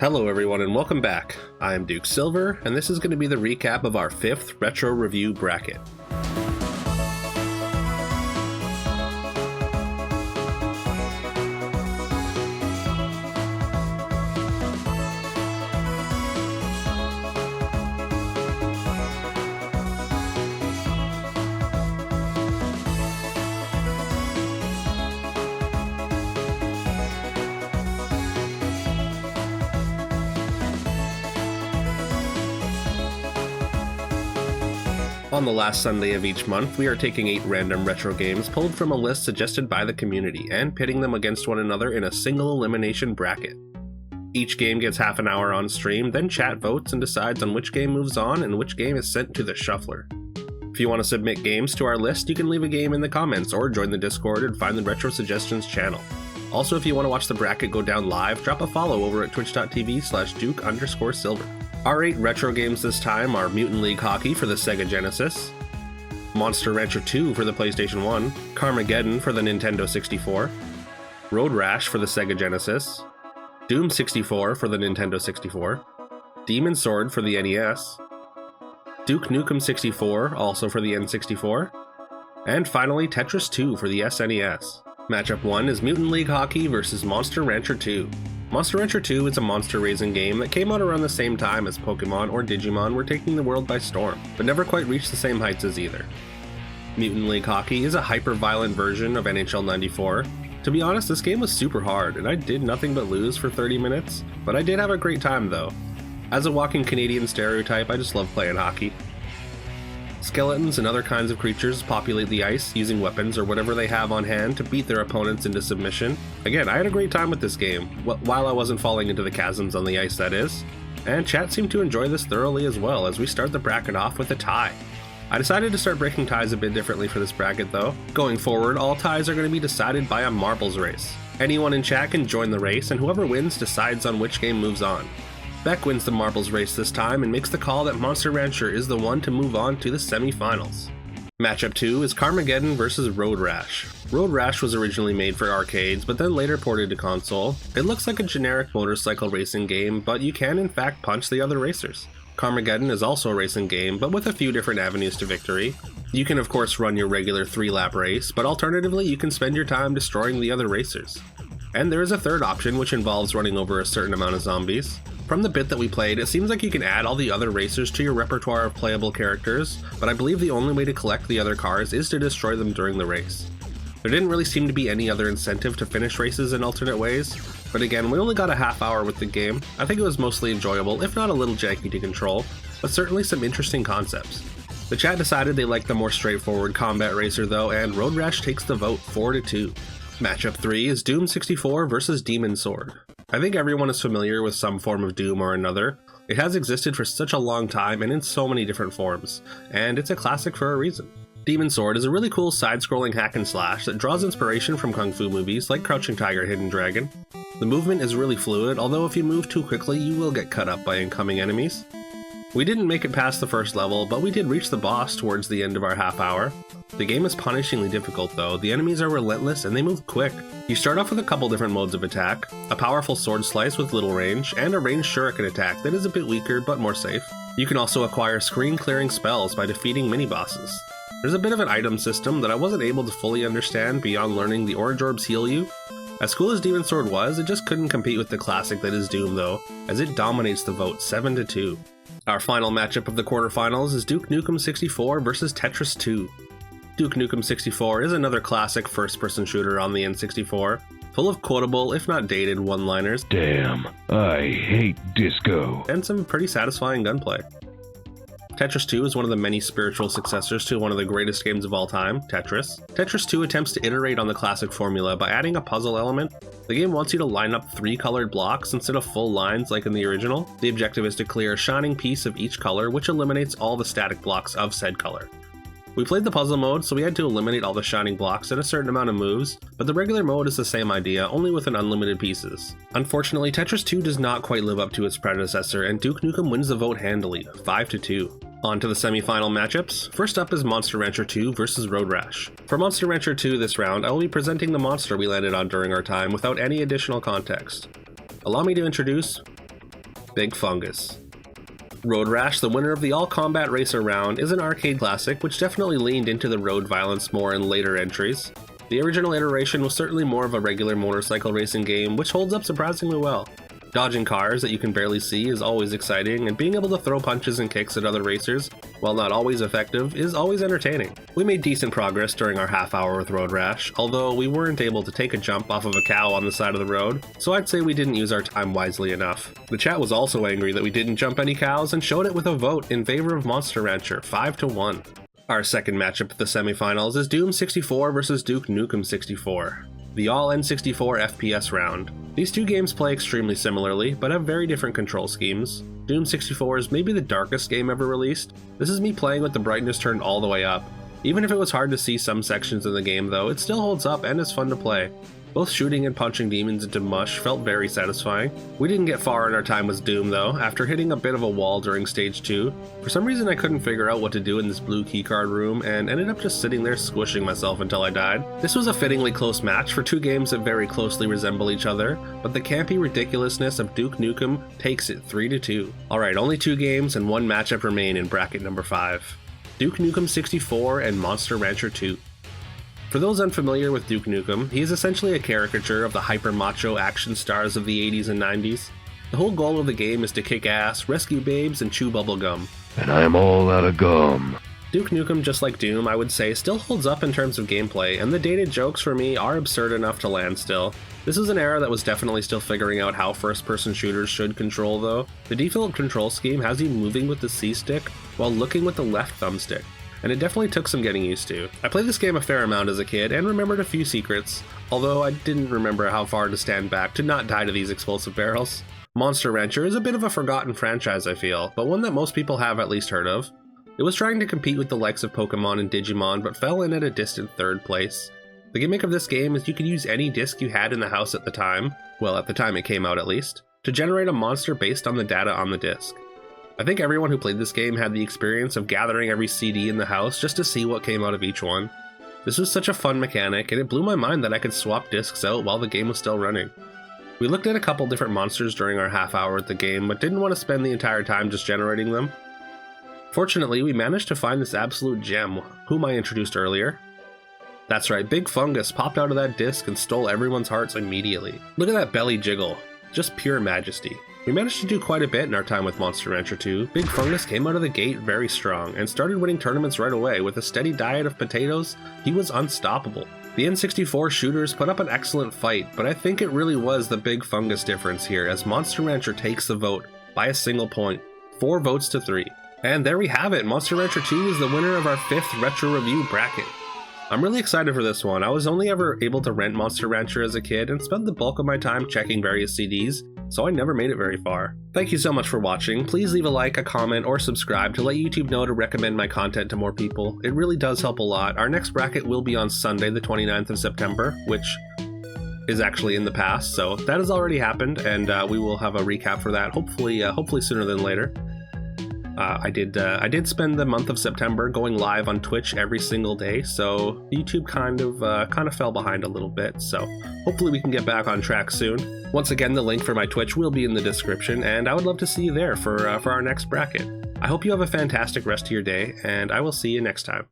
Hello everyone and welcome back. I am Duke Silver, and this is going to be the recap of our 5th Retro Review bracket. On the last Sunday of each month, we are taking 8 random retro games pulled from a list suggested by the community and pitting them against one another in a single elimination bracket. Each game gets half an hour on stream, then chat votes and decides on which game moves on and which game is sent to the shuffler. If you want to submit games to our list, you can leave a game in the comments or join the Discord and find the Retro Suggestions channel. Also, if you want to watch the bracket go down live, drop a follow over at twitch.tv/Duke_Silver. Our 8 retro games this time are Mutant League Hockey for the Sega Genesis, Monster Rancher 2 for the PlayStation 1, Carmageddon for the Nintendo 64, Road Rash for the Sega Genesis, Doom 64 for the Nintendo 64, Demon Sword for the NES, Duke Nukem 64 also for the N64, and finally Tetris 2 for the SNES. Matchup 1 is Mutant League Hockey vs Monster Rancher 2. Monster Rancher 2 is a monster-raising game that came out around the same time as Pokemon or Digimon were taking the world by storm, but never quite reached the same heights as either. Mutant League Hockey is a hyper-violent version of NHL 94. To be honest, this game was super hard, and I did nothing but lose for 30 minutes, but I did have a great time though. As a walking Canadian stereotype, I just love playing hockey. Skeletons and other kinds of creatures populate the ice using weapons or whatever they have on hand to beat their opponents into submission. Again, I had a great time with this game, while I wasn't falling into the chasms on the ice, that is. And chat seemed to enjoy this thoroughly as well, as we start the bracket off with a tie. I decided to start breaking ties a bit differently for this bracket though. Going forward, all ties are going to be decided by a marbles race. Anyone in chat can join the race, and whoever wins decides on which game moves on. Beck wins the marbles race this time and makes the call that Monster Rancher is the one to move on to the semi-finals. Matchup 2 is Carmageddon vs Road Rash. Road Rash was originally made for arcades, but then later ported to console. It looks like a generic motorcycle racing game, but you can in fact punch the other racers. Carmageddon is also a racing game, but with a few different avenues to victory. You can of course run your regular 3-lap race, but alternatively you can spend your time destroying the other racers. And there is a third option, which involves running over a certain amount of zombies. From the bit that we played, it seems like you can add all the other racers to your repertoire of playable characters, but I believe the only way to collect the other cars is to destroy them during the race. There didn't really seem to be any other incentive to finish races in alternate ways, but again, we only got a half hour with the game. I think it was mostly enjoyable, if not a little janky to control, but certainly some interesting concepts. The chat decided they liked the more straightforward combat racer though, and Road Rash takes the vote 4-2. Matchup 3 is Doom 64 vs Demon Sword. I think everyone is familiar with some form of Doom or another. It has existed for such a long time and in so many different forms, and it's a classic for a reason. Demon Sword is a really cool side-scrolling hack and slash that draws inspiration from kung fu movies like Crouching Tiger, Hidden Dragon. The movement is really fluid, although if you move too quickly you will get cut up by incoming enemies. We didn't make it past the first level, but we did reach the boss towards the end of our half hour. The game is punishingly difficult though, the enemies are relentless and they move quick. You start off with a couple different modes of attack, a powerful sword slice with little range, and a ranged shuriken attack that is a bit weaker but more safe. You can also acquire screen clearing spells by defeating mini-bosses. There's a bit of an item system that I wasn't able to fully understand beyond learning the orange orbs heal you. As cool as Demon Sword was, it just couldn't compete with the classic that is Doom though, as it dominates the vote 7-2. Our final matchup of the quarterfinals is Duke Nukem 64 vs Tetris 2. Duke Nukem 64 is another classic first-person shooter on the N64, full of quotable, if not dated, one-liners. Damn, I hate disco. And some pretty satisfying gunplay. Tetris 2 is one of the many spiritual successors to one of the greatest games of all time, Tetris. Tetris 2 attempts to iterate on the classic formula by adding a puzzle element. The game wants you to line up 3 colored blocks instead of full lines like in the original. The objective is to clear a shining piece of each color, which eliminates all the static blocks of said color. We played the puzzle mode, so we had to eliminate all the shining blocks and a certain amount of moves, but the regular mode is the same idea, only with an unlimited pieces. Unfortunately, Tetris 2 does not quite live up to its predecessor, and Duke Nukem wins the vote handily, 5-2. On to the semi-final matchups. First up is Monster Rancher 2 vs Road Rash. For Monster Rancher 2 this round, I will be presenting the monster we landed on during our time without any additional context. Allow me to introduce Big Fungus. Road Rash, the winner of the all-combat racer round, is an arcade classic which definitely leaned into the road violence more in later entries. The original iteration was certainly more of a regular motorcycle racing game, which holds up surprisingly well. Dodging cars that you can barely see is always exciting, and being able to throw punches and kicks at other racers, while not always effective, is always entertaining. We made decent progress during our half hour with Road Rash, although we weren't able to take a jump off of a cow on the side of the road, so I'd say we didn't use our time wisely enough. The chat was also angry that we didn't jump any cows and showed it with a vote in favor of Monster Rancher, 5-1. Our second matchup at the semifinals is Doom 64 vs Duke Nukem 64, the all N64 FPS round. These two games play extremely similarly, but have very different control schemes. Doom 64 is maybe the darkest game ever released. This is me playing with the brightness turned all the way up. Even if it was hard to see some sections of the game though, it still holds up and is fun to play. Both shooting and punching demons into mush felt very satisfying. We didn't get far in our time with Doom though, after hitting a bit of a wall during stage 2. For some reason I couldn't figure out what to do in this blue keycard room and ended up just sitting there squishing myself until I died. This was a fittingly close match for two games that very closely resemble each other, but the campy ridiculousness of Duke Nukem takes it 3-2. Alright, only two games and one matchup remain in bracket number 5. Duke Nukem 64 and Monster Rancher 2. For those unfamiliar with Duke Nukem, he is essentially a caricature of the hyper-macho action stars of the 80s and 90s. The whole goal of the game is to kick ass, rescue babes, and chew bubblegum. And I'm all out of gum. Duke Nukem, just like Doom, I would say, still holds up in terms of gameplay, and the dated jokes for me are absurd enough to land still. This is an era that was definitely still figuring out how first-person shooters should control though. The default control scheme has you moving with the C-stick while looking with the left thumbstick, and it definitely took some getting used to. I played this game a fair amount as a kid and remembered a few secrets, although I didn't remember how far to stand back to not die to these explosive barrels. Monster Rancher is a bit of a forgotten franchise I feel, but one that most people have at least heard of. It was trying to compete with the likes of Pokemon and Digimon, but fell in at a distant 3rd place. The gimmick of this game is you could use any disc you had in the house at the time, well at the time it came out at least, to generate a monster based on the data on the disc. I think everyone who played this game had the experience of gathering every CD in the house just to see what came out of each one. This was such a fun mechanic, and it blew my mind that I could swap discs out while the game was still running. We looked at a couple different monsters during our half hour at the game, but didn't want to spend the entire time just generating them. Fortunately, we managed to find this absolute gem, whom I introduced earlier. That's right, Big Fungus popped out of that disc and stole everyone's hearts immediately. Look at that belly jiggle, just pure majesty. We managed to do quite a bit in our time with Monster Rancher 2. Big Fungus came out of the gate very strong and started winning tournaments right away. With a steady diet of potatoes, he was unstoppable. The N64 shooters put up an excellent fight, but I think it really was the Big Fungus difference here, as Monster Rancher takes the vote by a single point, 4 votes to 3. And there we have it, Monster Rancher 2 is the winner of our 5th retro review bracket. I'm really excited for this one. I was only ever able to rent Monster Rancher as a kid and spent the bulk of my time checking various CDs, so I never made it very far. Thank you so much for watching. Please leave a like, a comment, or subscribe to let YouTube know to recommend my content to more people. It really does help a lot. Our next bracket will be on Sunday, the 29th of September, which is actually in the past, so that has already happened, and we will have a recap for that, hopefully sooner than later. I did spend the month of September going live on Twitch every single day, so YouTube kind of fell behind a little bit, so hopefully we can get back on track soon. Once again, the link for my Twitch will be in the description, and I would love to see you there for our next bracket. I hope you have a fantastic rest of your day, and I will see you next time.